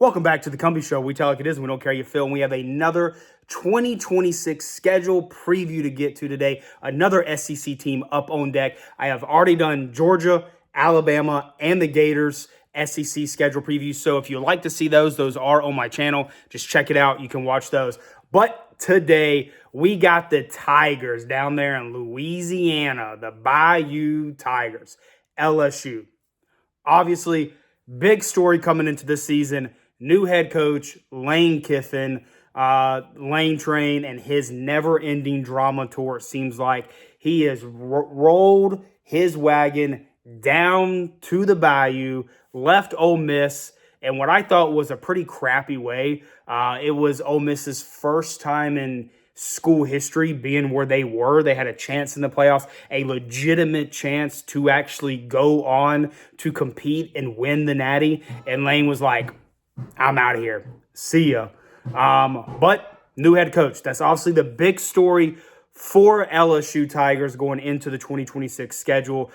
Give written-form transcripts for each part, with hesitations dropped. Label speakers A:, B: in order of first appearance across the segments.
A: Welcome back to the Cumbie Show. We tell like it is, and we don't care how you feel. And we have another 2026 schedule preview to get to today. Another SEC team up on deck. I have already done Georgia, Alabama, and the Gators SEC schedule previews. So if you like to see those are on my channel. Just check it out. You can watch those. But today, we got the Tigers down there in Louisiana, the Bayou Tigers, LSU. Obviously, big story coming into this season. New head coach, Lane Kiffin, Lane Train, and his never-ending drama tour. It seems like he has rolled his wagon down to the Bayou, left Ole Miss, and what I thought was a pretty crappy way. It was Ole Miss's first time in school history being where they were. They had a chance in the playoffs, a legitimate chance to actually go on to compete and win the Natty. And Lane was like, I'm out of here. See ya. But new head coach. That's obviously the big story for LSU Tigers going into the 2026 schedule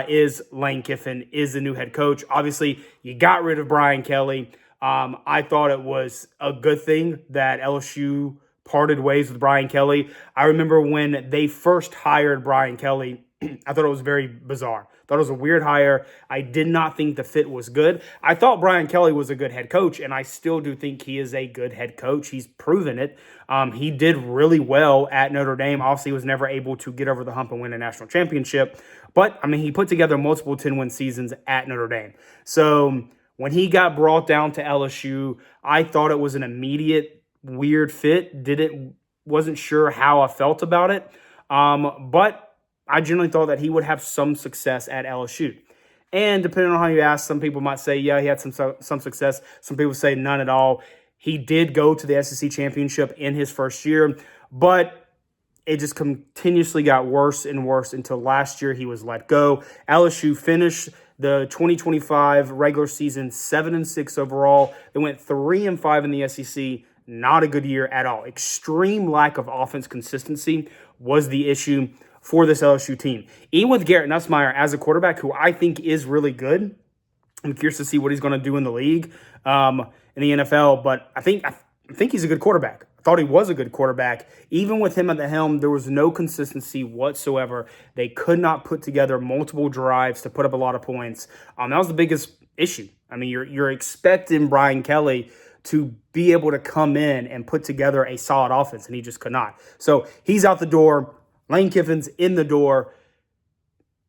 A: is Lane Kiffin is the new head coach. Obviously, you got rid of Brian Kelly. I thought it was a good thing that LSU parted ways with Brian Kelly. I remember when they first hired Brian Kelly, I thought it was very bizarre. Thought it was a weird hire. I did not think the fit was good. I thought Brian Kelly was a good head coach, and I still do think he is a good head coach. He's proven it. He did really well at Notre Dame. Obviously, he was never able to get over the hump and win a national championship. But, I mean, he put together multiple 10-win seasons at Notre Dame. So when he got brought down to LSU, I thought it was an immediate weird fit. Wasn't sure how I felt about it. But I generally thought that he would have some success at LSU. And depending on how you ask, some people might say, yeah, he had some success. Some people say none at all. He did go to the SEC championship in his first year, but it just continuously got worse and worse until last year he was let go. LSU finished the 2025 regular season 7-6 overall. They went 3-5 in the SEC. Not a good year at all. Extreme lack of offense consistency was the issue for this LSU team. Even with Garrett Nussmeier as a quarterback, who I think is really good. I'm curious to see what he's going to do in the league, in the NFL. But I think he's a good quarterback. I thought he was a good quarterback. Even with him at the helm, there was no consistency whatsoever. They could not put together multiple drives to put up a lot of points. That was the biggest issue. I mean, you're expecting Brian Kelly to be able to come in and put together a solid offense, and he just could not. So he's out the door. Lane Kiffin's in the door.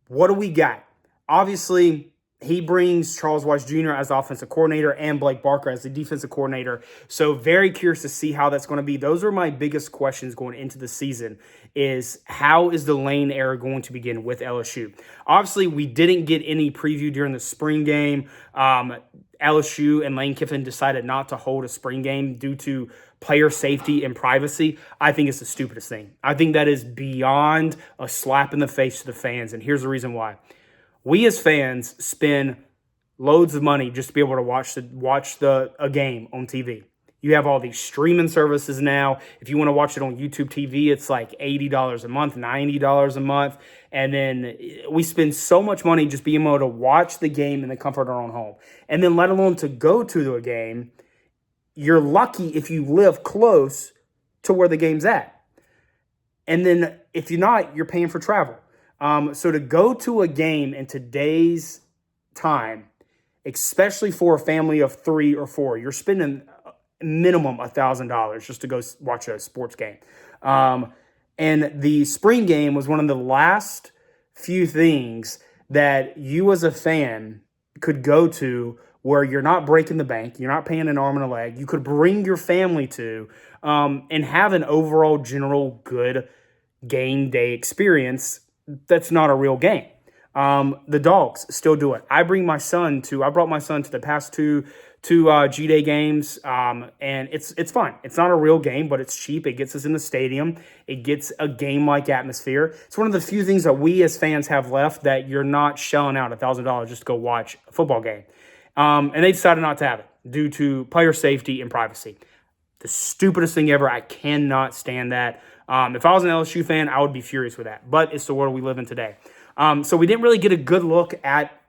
A: What do we got? Obviously, he brings Charles Weiss Jr. as the offensive coordinator and Blake Barker as the defensive coordinator. So very curious to see how that's going to be. Those are my biggest questions going into the season is how is the Lane era going to begin with LSU? Obviously, we didn't get any preview during the spring game. LSU and Lane Kiffin decided not to hold a spring game due to player safety and privacy. I think it's the stupidest thing. I think that is beyond a slap in the face to the fans, and here's the reason why. We as fans spend loads of money just to be able to watch a game on TV. You have all these streaming services now. If you want to watch it on YouTube TV, it's like $80 a month, $90 a month. And then we spend so much money just being able to watch the game in the comfort of our own home. And then let alone to go to a game, you're lucky if you live close to where the game's at. And then if you're not, you're paying for travel. So to go to a game in today's time, especially for a family of 3 or 4, you're spending minimum $1,000 just to go watch a sports game. And the spring game was one of the last few things that you as a fan could go to where you're not breaking the bank, you're not paying an arm and a leg, you could bring your family to and have an overall general good game day experience that's not a real game. The Dogs still do it. I brought my son to the past two G-Day games, and it's fun. It's not a real game, but it's cheap. It gets us in the stadium. It gets a game-like atmosphere. It's one of the few things that we as fans have left that you're not shelling out $1,000 just to go watch a football game. And they decided not to have it due to player safety and privacy. The stupidest thing ever. I cannot stand that. If I was an LSU fan, I would be furious with that. But it's the world we live in today. So we didn't really get a good look at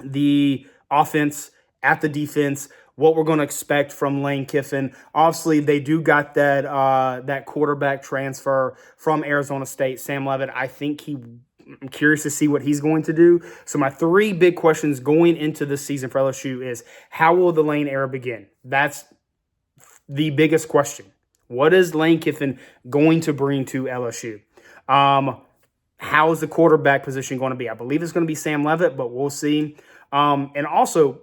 A: the offense, at the defense. what we're going to expect from Lane Kiffin. Obviously, they do got that quarterback transfer from Arizona State, Sam Leavitt. I'm curious to see what he's going to do. So my three big questions going into this season for LSU is, how will the Lane era begin? That's the biggest question. What is Lane Kiffin going to bring to LSU? How is the quarterback position going to be? I believe it's going to be Sam Leavitt, but we'll see. And also,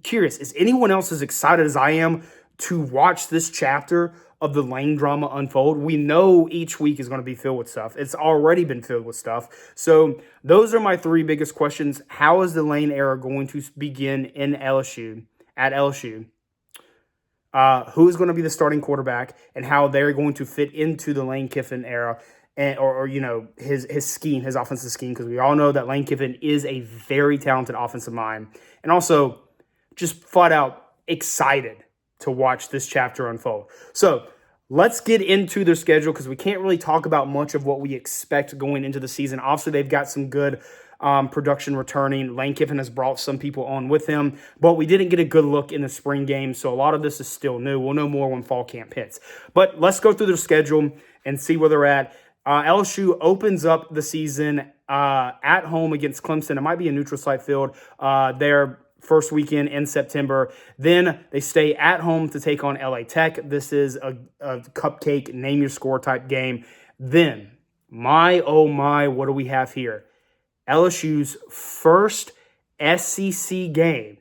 A: curious, is anyone else as excited as I am to watch this chapter of the Lane drama unfold? We know each week is going to be filled with stuff. It's already been filled with stuff. So those are my three biggest questions. How is the Lane era going to begin at LSU? Who is going to be the starting quarterback, and how they're going to fit into the Lane Kiffin era, and or his scheme, his offensive scheme, because we all know that Lane Kiffin is a very talented offensive mind, and also just flat out excited to watch this chapter unfold. So let's get into their schedule, because we can't really talk about much of what we expect going into the season. Obviously, they've got some good production returning. Lane Kiffin has brought some people on with him, but we didn't get a good look in the spring game, so a lot of this is still new. We'll know more when fall camp hits. But let's go through their schedule and see where they're at. LSU opens up the season at home against Clemson. It might be a neutral site field. Their first weekend in September. Then they stay at home to take on LA Tech. This is a cupcake, name your score type game. Then, oh my, what do we have here? LSU's first SEC game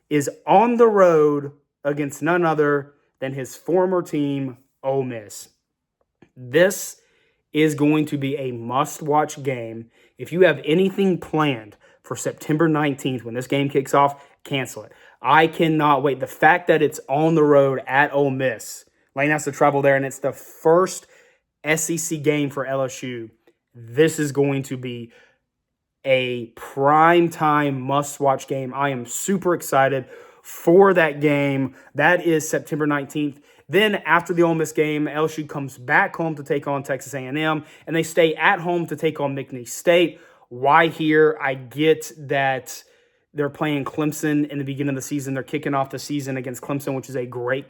A: is on the road against none other than his former team, Ole Miss. This is going to be a must-watch game. If you have anything planned for September 19th when this game kicks off, cancel it. I cannot wait. The fact that it's on the road at Ole Miss, Lane has to travel there, and it's the first SEC game for LSU. This is going to be a prime-time must-watch game. I am super excited for that game. That is September 19th. Then after the Ole Miss game, LSU comes back home to take on Texas A&M, and they stay at home to take on McNeese State. Why here? I get that they're playing Clemson in the beginning of the season. They're kicking off the season against Clemson, which is a great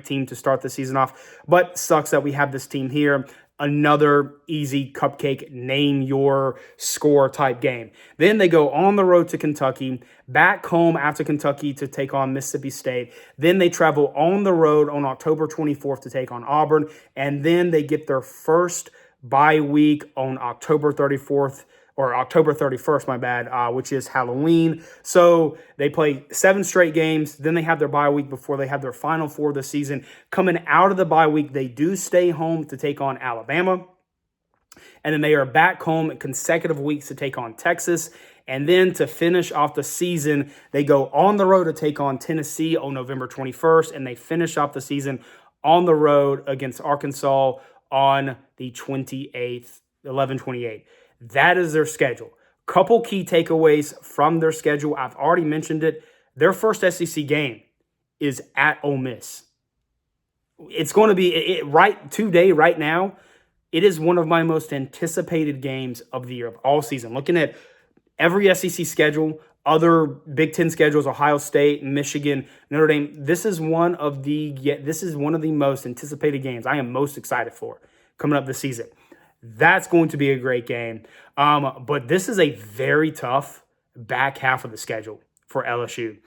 A: team to start the season off. But sucks that we have this team here. Another easy cupcake, name your score type game. Then they go on the road to Kentucky, back home after Kentucky to take on Mississippi State. Then they travel on the road on October 24th to take on Auburn. And then they get their first bye week on October 34th. Or October 31st, which is Halloween. So they play 7 straight games. Then they have their bye week before they have their final 4 of the season. Coming out of the bye week, they do stay home to take on Alabama. And then they are back home consecutive weeks to take on Texas. And then to finish off the season, they go on the road to take on Tennessee on November 21st. And they finish off the season on the road against Arkansas on the 28th, 11/28. That is their schedule. Couple key takeaways from their schedule. I've already mentioned it. Their first SEC game is at Ole Miss. It's going to be right now. It is one of my most anticipated games of the year, of all season. Looking at every SEC schedule, other Big Ten schedules, Ohio State, Michigan, Notre Dame. This is one of the most anticipated games I am most excited for coming up this season. That's going to be a great game. But this is a very tough back half of the schedule for LSU.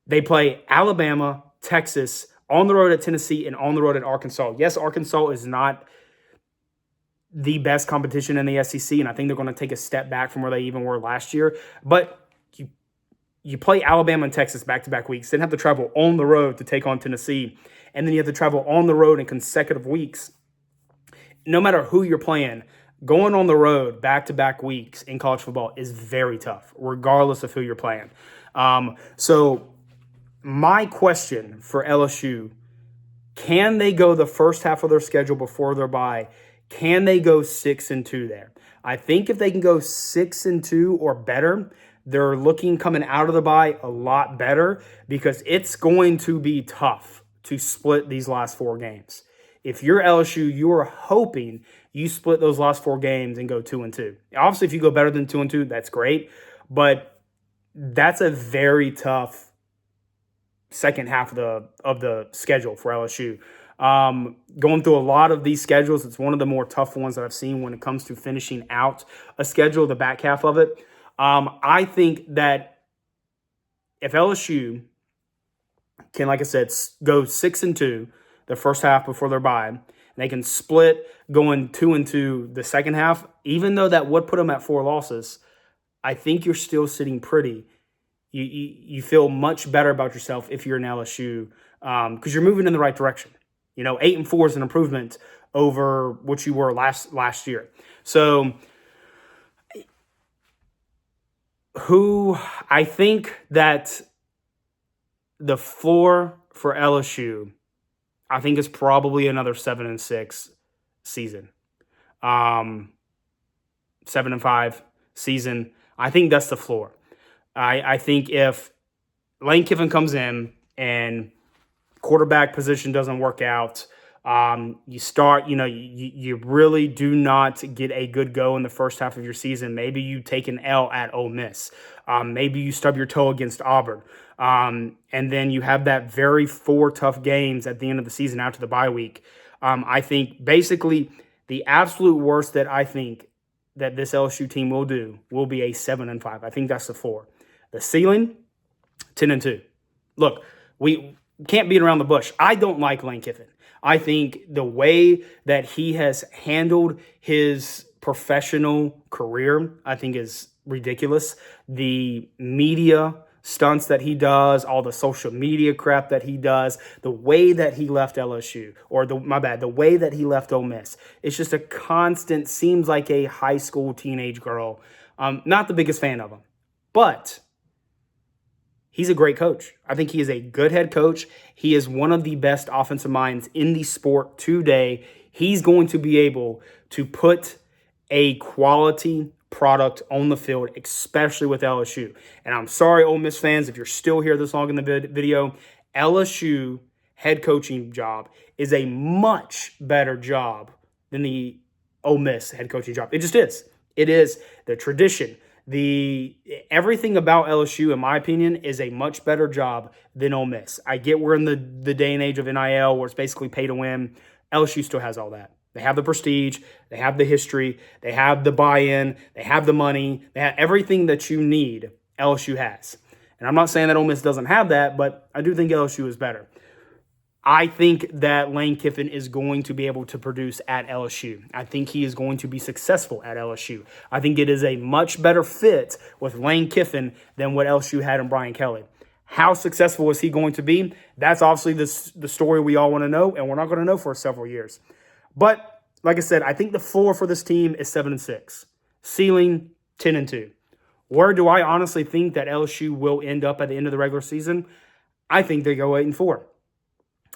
A: They play Alabama, Texas, on the road at Tennessee, and on the road at Arkansas. Yes, Arkansas is not the best competition in the SEC, and I think they're going to take a step back from where they even were last year. But you play Alabama and Texas back-to-back weeks, then have to travel on the road to take on Tennessee, and then you have to travel on the road in consecutive weeks. No matter who you're playing, going on the road back-to-back weeks in college football is very tough, regardless of who you're playing. So my question for LSU, can they go the first half of their schedule before their bye? Can they go 6-2 there? I think if they can go 6-2 or better, they're looking coming out of the bye a lot better, because it's going to be tough to split these last 4 games. If you're LSU, you are hoping you split those last 4 games and go 2-2. Obviously, if you go better than 2-2, that's great. But that's a very tough second half of the schedule for LSU. Going through a lot of these schedules, it's one of the more tough ones that I've seen when it comes to finishing out a schedule, the back half of it. I think that if LSU can, like I said, go 6-2 the first half before their bye, and they can split going 2-2 the second half, even though that would put them at 4 losses, I think you're still sitting pretty. You feel much better about yourself if you're in LSU because you're moving in the right direction. 8-4 is an improvement over what you were last year. So who I think that the floor for LSU, I think is probably another 7-6 season. 7-5 season. I think that's the floor. I think if Lane Kiffin comes in and quarterback position doesn't work out, you start, you really do not get a good go in the first half of your season. Maybe you take an L at Ole Miss. Maybe you stub your toe against Auburn. And then you have that very 4 tough games at the end of the season after the bye week. I think basically the absolute worst that I think that this LSU team will do will be a 7-5. I think that's the floor. The ceiling, 10-2. Look, we can't beat around the bush. I don't like Lane Kiffin. I think the way that he has handled his professional career, I think is ridiculous. The media stunts that he does, all the social media crap that he does, the way that he left LSU, the way that he left Ole Miss. It's just a constant, seems like a high school teenage girl. Not the biggest fan of him, but he's a great coach. I think he is a good head coach. He is one of the best offensive minds in the sport today. He's going to be able to put a quality product on the field, especially with LSU. And I'm sorry, Ole Miss fans, if you're still here this long in the video, LSU head coaching job is a much better job than the Ole Miss head coaching job. It just is. It is the tradition. Everything about LSU, in my opinion, is a much better job than Ole Miss. I get we're in the day and age of NIL where it's basically pay to win. LSU still has all that. They have the prestige, they have the history, they have the buy-in, they have the money, they have everything that you need, LSU has. And I'm not saying that Ole Miss doesn't have that, but I do think LSU is better. I think that Lane Kiffin is going to be able to produce at LSU. I think he is going to be successful at LSU. I think it is a much better fit with Lane Kiffin than what LSU had in Brian Kelly. How successful is he going to be? That's obviously the story we all want to know, and we're not going to know for several years. But like I said, I think the floor for this team is 7-6. Ceiling, 10-2. Where do I honestly think that LSU will end up at the end of the regular season? I think they go 8-4.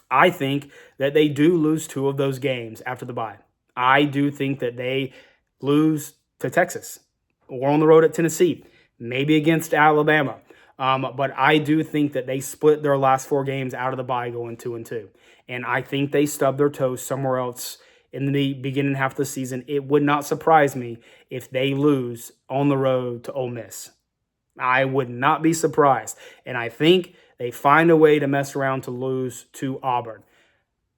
A: I think that they do lose 2 of those games after the bye. I do think that they lose to Texas or on the road at Tennessee, maybe against Alabama. But I do think that they split their last 4 games out of the bye going 2-2. And I think they stub their toes somewhere else in the beginning half of the season. It would not surprise me if they lose on the road to Ole Miss. I would not be surprised. And I think they find a way to mess around to lose to Auburn.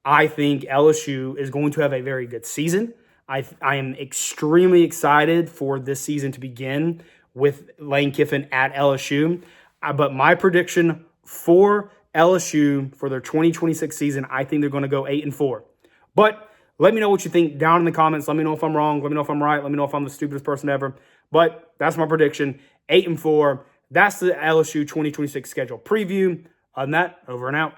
A: I think LSU is going to have a very good season. I am extremely excited for this season to begin with Lane Kiffin at LSU. But my prediction for LSU for their 2026 season, I think they're going to go 8-4. But let me know what you think down in the comments. Let me know if I'm wrong. Let me know if I'm right. Let me know if I'm the stupidest person ever. But that's my prediction, 8-4. That's the LSU 2026 schedule preview. On that, over and out.